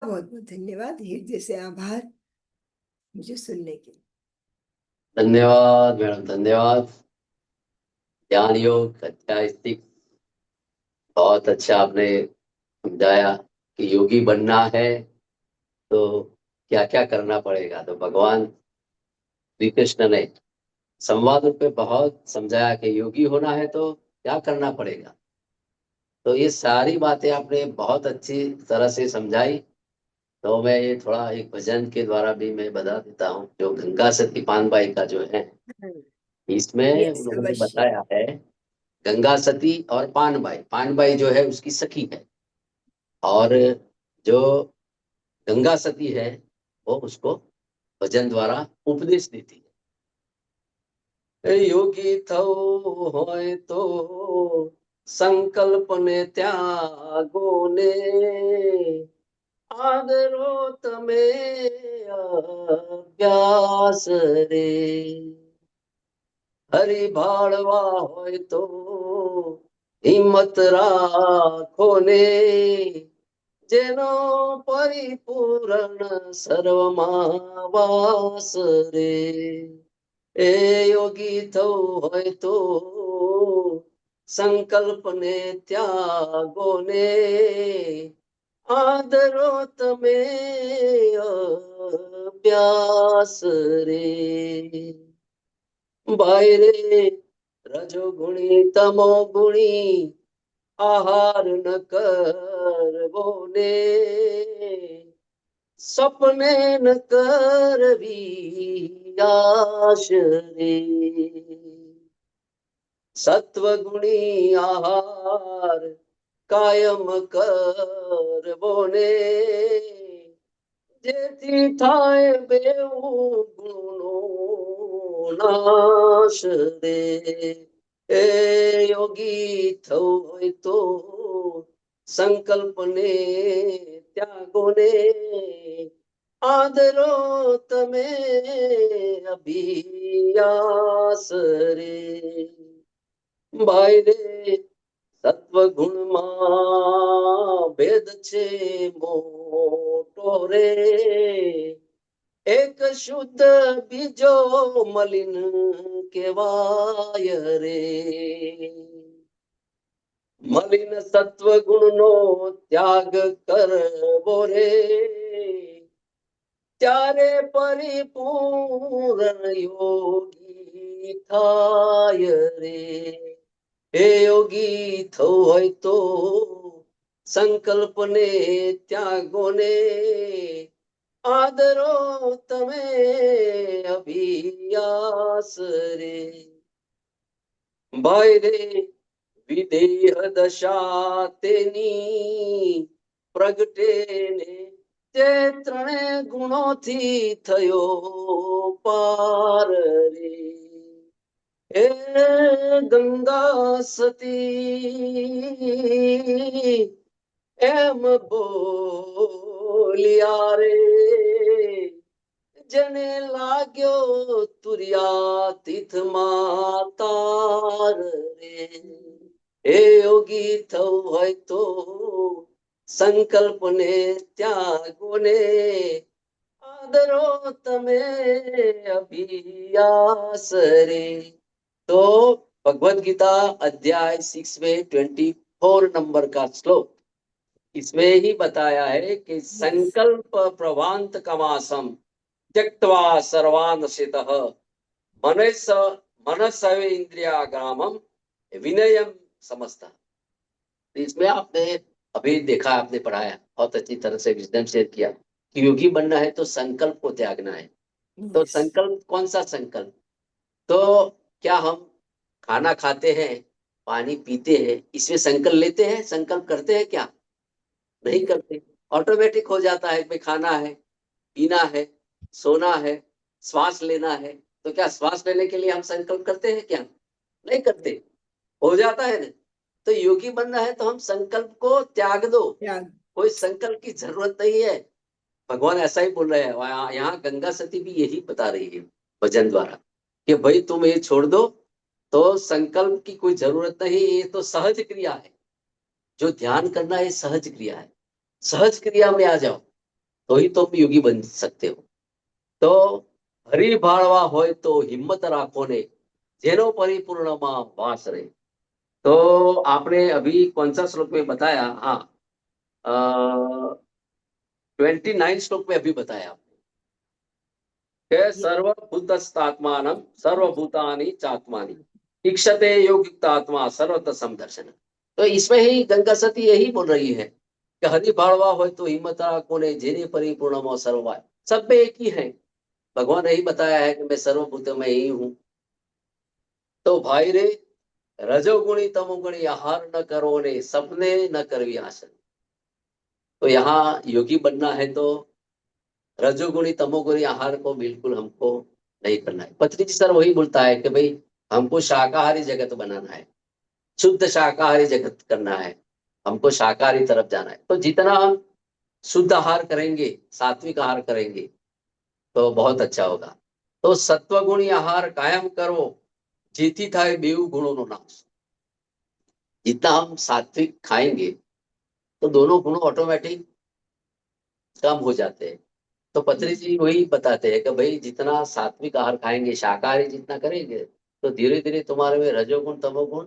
बहुत बहुत धन्यवाद, हृदय से आभार मुझे सुनने के लिए। धन्यवाद मैडम, धन्यवाद। ज्ञान योग अध्याय 6 बहुत अच्छा आपने समझाया कि योगी बनना है तो क्या क्या करना पड़ेगा। तो भगवान श्री कृष्ण ने संवाद रूप में बहुत समझाया कि योगी होना है तो क्या करना पड़ेगा। तो ये सारी बातें आपने बहुत अच्छी तरह से समझाई। तो मैं ये थोड़ा एक भजन के द्वारा भी मैं बता देता हूँ, जो गंगा सती पानबाई का जो है, इसमें यस, उन्होंने अवश्य। बताया है। गंगा सती और पानबाई, पानबाई जो है उसकी सखी है, और जो गंगा सती है वो उसको भजन द्वारा उपदेश देती है। योगी थो होय तो संकल्प ने त्यागो ने, आदरो तमे अभ्यास रे। हरि भाड़वा होय तो हिम्मत राखो ने, जेनो परिपूर्ण सर्वमा वास रे। ए योगी थो होय तो संकल्प ने त्यागो ने, आदरो तमे अभ्यास रे। बायरे रजोगुणी तमोगुणी आहार न करवो ने, सपने न करवी आश रे। सत्वगुणी आहार कायम करवो ने, जेथी थाय बेऊ गुणो नाश रे। ए योगी थो होय तो संकल्प ने त्यागो ने, आदरो तमे अभियास रे। भाई रे सत्व गुण માં ભેદ છે મોટો રે, એક શુદ્ધ બીજો મલિન કહેવાય રે। મલિન સત્વ ગુણ નો ત્યાગ કરવો રે, ત્યારે પરિપૂર્ણ યોગી થાય રે। हे योगी थो होय तो संकल्प ने त्यागो ने, आदरो तमे अभियास रे। भाई रे विदेह दशा तेनी प्रगटे ने, ते त्रणेय गुणोथी थयो पार रे। हे गंगा सती एम बोलिया रे, जने लाग्यो तुरिया तीथ मातार रे। हे योगी थो होय तो संकल्प ने त्यागो ने, आदरो तमे अभियास रे। तो भगवत गीता अध्याय 6 में 24 नंबर का श्लोक, इसमें ही बताया है कि संकल्प प्रवांत कमासम त्यक्त्वा सर्वान् शितः मनसवे इंद्रिया ग्रामम विनयम समस्ता। इसमें आपने अभी देखा, आपने पढ़ाया, बहुत अच्छी तरह से विजडम शेयर किया कि योगी बनना है तो संकल्प को त्यागना है। तो यस। संकल्प कौन सा संकल्प? तो क्या हम खाना खाते हैं, पानी पीते हैं, इसमें संकल्प लेते हैं, संकल्प करते हैं क्या? नहीं करते। ऑटोमेटिक हो जाता है, भाई खाना है, पीना है, सोना है, श्वास लेना है। तो क्या श्वास लेने के लिए हम संकल्प करते हैं क्या? नहीं करते, हो जाता है ना। तो योगी बनना है तो हम संकल्प को त्याग दो, त्याग। कोई संकल्प की जरूरत नहीं है। भगवान ऐसा ही बोल रहे हैं। यहाँ गंगा सती भी यही बता रही है भजन द्वारा कि भाई तुम ये छोड़ दो, तो संकल्प की कोई जरूरत नहीं, ये तो सहज क्रिया है। जो ध्यान करना है सहज क्रिया है, सहज क्रिया में आ जाओ। तो ही तुम योगी बन सकते हो। तो हरि भाळवा होय तो हिम्मत राखो ने, जेनो परिपूर्ण मां वास रे। तो आपने अभी कौन सा श्लोक में बताया? हाँ, 29 श्लोक में अभी बताया ये सर्वभूतस्थात्मानं सर्वभूतानि चात्मानि ईक्षते योगयुक्त आत्मा सर्वतः समदर्शन। तो इसमें ही गंगा सती यही बोल रही है कि हरि भाड़वा हो तो हिम्मत कोने जेने परिपूर्ण मो सर्ववाय, सब में एक ही है। भगवान ने ही बताया है कि मैं सर्वभूत में ही हूँ। तो भाई रे, रजोगुणी तमोगुणी आहार न करो ने, सपने न करवी आसन। तो यहाँ योगी बनना है तो रजोगुणी तमोगुणी आहार को बिल्कुल हमको नहीं करना है। पत्नी जी सर वही बोलता है कि भाई हमको शाकाहारी जगत बनाना है, शुद्ध शाकाहारी जगत करना है, हमको शाकाहारी तरफ जाना है। तो जितना हम शुद्ध आहार करेंगे, सात्विक आहार करेंगे, तो बहुत अच्छा होगा। तो सत्वगुणी आहार कायम करो, जेથી થાય બેઉ ગુણોનો નાશ। जितना हम सात्विक खाएंगे तो दोनों गुण ऑटोमेटिक कम हो जाते हैं। तो पत्री जी वही बताते हैं कि भाई जितना सात्विक आहार खाएंगे, शाकाहारी जितना करेंगे, तो धीरे धीरे तुम्हारे में रजोगुण तमोगुण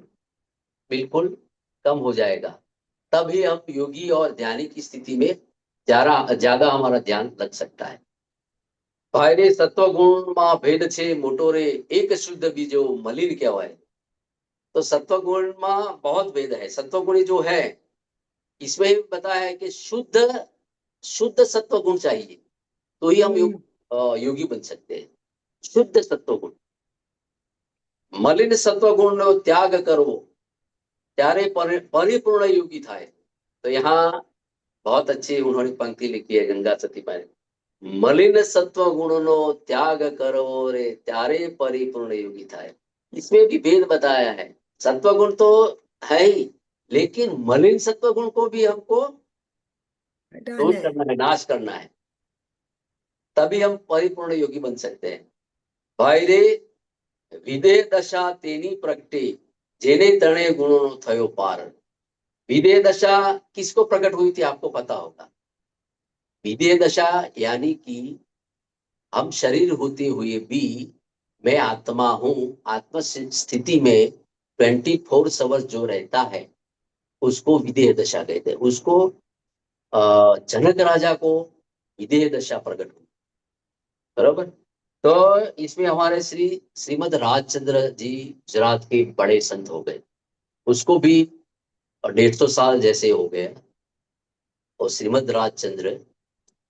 बिल्कुल कम हो जाएगा। तभी हम योगी और ध्यानी की स्थिति में ज्यादा ज्यादा हमारा ध्यान लग सकता है। भाई रे, सत्वगुण में भेद छे मोटो रे, एक शुद्ध बीजो मलिन कहवाय। तो सत्वगुण में बहुत भेद है। सत्वगुणी जो है, इसमें ही बताया है कि शुद्ध शुद्ध सत्वगुण चाहिए, तो ही हम योगी बन सकते हैं। शुद्ध सत्वगुण, मलिन सत्वगुण नो त्याग करो त्यारे परिपूर्ण योगी थाय। तो यहाँ बहुत अच्छी उन्होंने पंक्ति लिखी है गंगा सती माँ ने, मलिन सत्व गुण नो त्याग करो रे, त्यारे परिपूर्ण योगी थाय। इसमें भी भेद बताया है। सत्व गुण तो है ही, लेकिन मलिन सत्व गुण को भी हमको दूर हटाना है। करना है, नाश करना है, तभी हम परिपूर्ण योगी बन सकते हैं। भाई रे, विदेह दशा तेनी प्रगटे, जेने तणे गुणों थयो पार। विदेह दशा किसको प्रकट हुई थी आपको पता होगा। विदेह दशा यानी कि हम शरीर होते हुए भी मैं आत्मा हूं, आत्म स्थिति में 24 जो रहता है उसको विदेह दशा कहते हैं। उसको जनक राजा को विदेह दशा प्रकट हुई, बरोबर। तो इसमें हमारे श्रीमद राजचंद्र जी गुजरात के बड़े संत हो गए, उसको भी 150 साल जैसे हो गए। और श्रीमद राजचंद्र,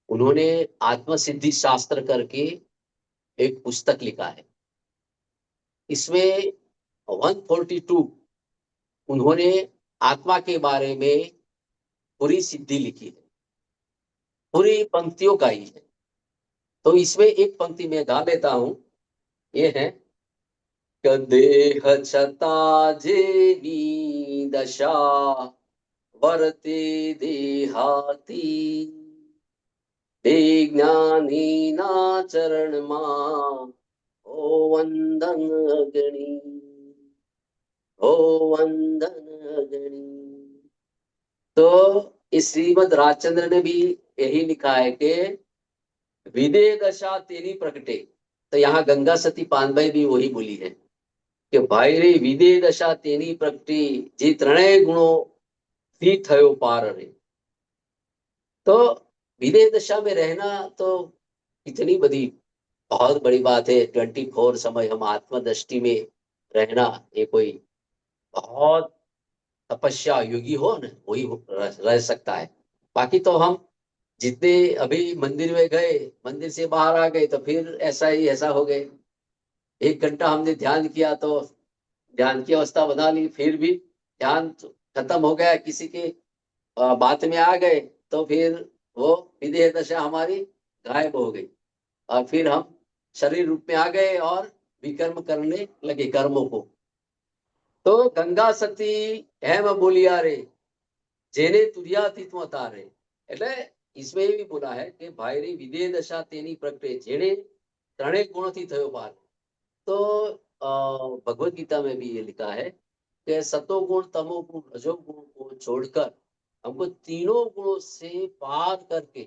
उन्होंने आत्मसिद्धि शास्त्र करके एक पुस्तक लिखा है। इसमें 142 उन्होंने आत्मा के बारे में पूरी सिद्धि लिखी है, पूरी पंक्तियों गाई है। तो इसमें एक पंक्ति में गा लेता हूं, ये है कि देह छता जेनी दशा वर्ते देहाती, ज्ञानी ना चरण मां ओ वंदन अग्नि, ओ वंदन अग्नि। तो इस श्रीमद राजचंद्र ने भी यही लिखा है कि विदेह दशा तेरी प्रकटे। तो यहाँ गंगा सती पानबाई भी वही बोली है कि भाई रे, विदेह दशा तेनी प्रकटे, जे त्रणय गुणों थी थयो पार रे। तो विदेह दशा में रहना तो इतनी बड़ी बहुत बड़ी बात है। 24 समय हम आत्मदृष्टि में रहना, ये कोई बहुत तपस्या योगी हो ना वही रह सकता है। बाकी तो हम जितने अभी मंदिर में गए, मंदिर से बाहर आ गए, तो फिर ऐसा ही ऐसा हो गए। 1 घंटा हमने ध्यान किया तो ध्यान की अवस्था बना ली, फिर भी ध्यान खत्म हो गया, किसी के बात में आ गए, तो फिर वो विदेह दशा हमारी गायब हो गई, और फिर हम शरीर रूप में आ गए और विकर्म करने लगे कर्मों को। तो गंगा सती हेम बोलिया रे, જેને તુર્યાતીતમાં તારે। એટલે इसमें भी बोला है कि भाई रे, विदेह दशा तेनी प्रगटे, जेने ત્રણેય ગુણોથી થયો પાર। तो भगवत गीता में भी ये लिखा है कि सतोगुण तमोगुण रजोगुण को छोड़कर हमको तीनों गुणों से पार करके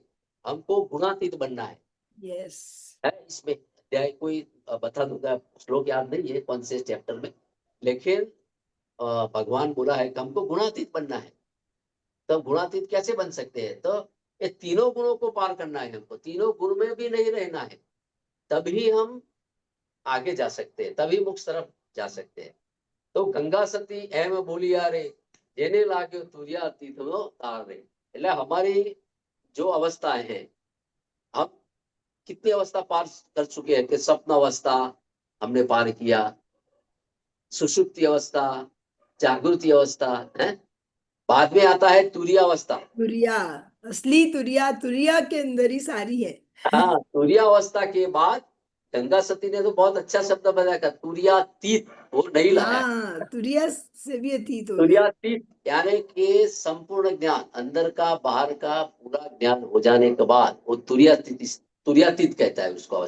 हमको गुणातीत बनना है यस, इसमें अध्याय कोई बता दूंगा, श्लोक याद नहीं है कौन से चैप्टर में, लेकिन भगवान बोला है कि हमको गुणातीत बनना है। तब गुणातीत कैसे बन सकते हैं? तो ये तीनों गुणों को पार करना है हमको, तीनों गुण में भी नहीं रहना है, तभी हम आगे जा सकते हैं, तभी मोक्ष तरफ जा सकते हैं। तो गंगा सती एम बोलिया रे जेने लाग्यो तुरिया तीर्थो तार रे। એટલે हमारी जो अवस्थाएं हैं, हम कितनी अवस्था पार कर चुके हैं कि स्वप्न अवस्था हमने पार किया, सुषुप्ति अवस्था, जागृति अवस्था है, बाद में आता है तुरिया अवस्था। तुरिया, असली तुरिया, तुरिया के अंदर ही सारी है। हाँ, तुरिया अवस्था के बाद गंगा सती ने तो बहुत अच्छा शब्द बनाया था, तुरियातीत, वो नहीं लाया। हाँ, तुरिया से भी अतीत हो गए। तुरियातीत यानी कि संपूर्ण ज्ञान, अंदर का बाहर का पूरा ज्ञान हो जाने के बाद वो तुरियातीत कहता है उसको।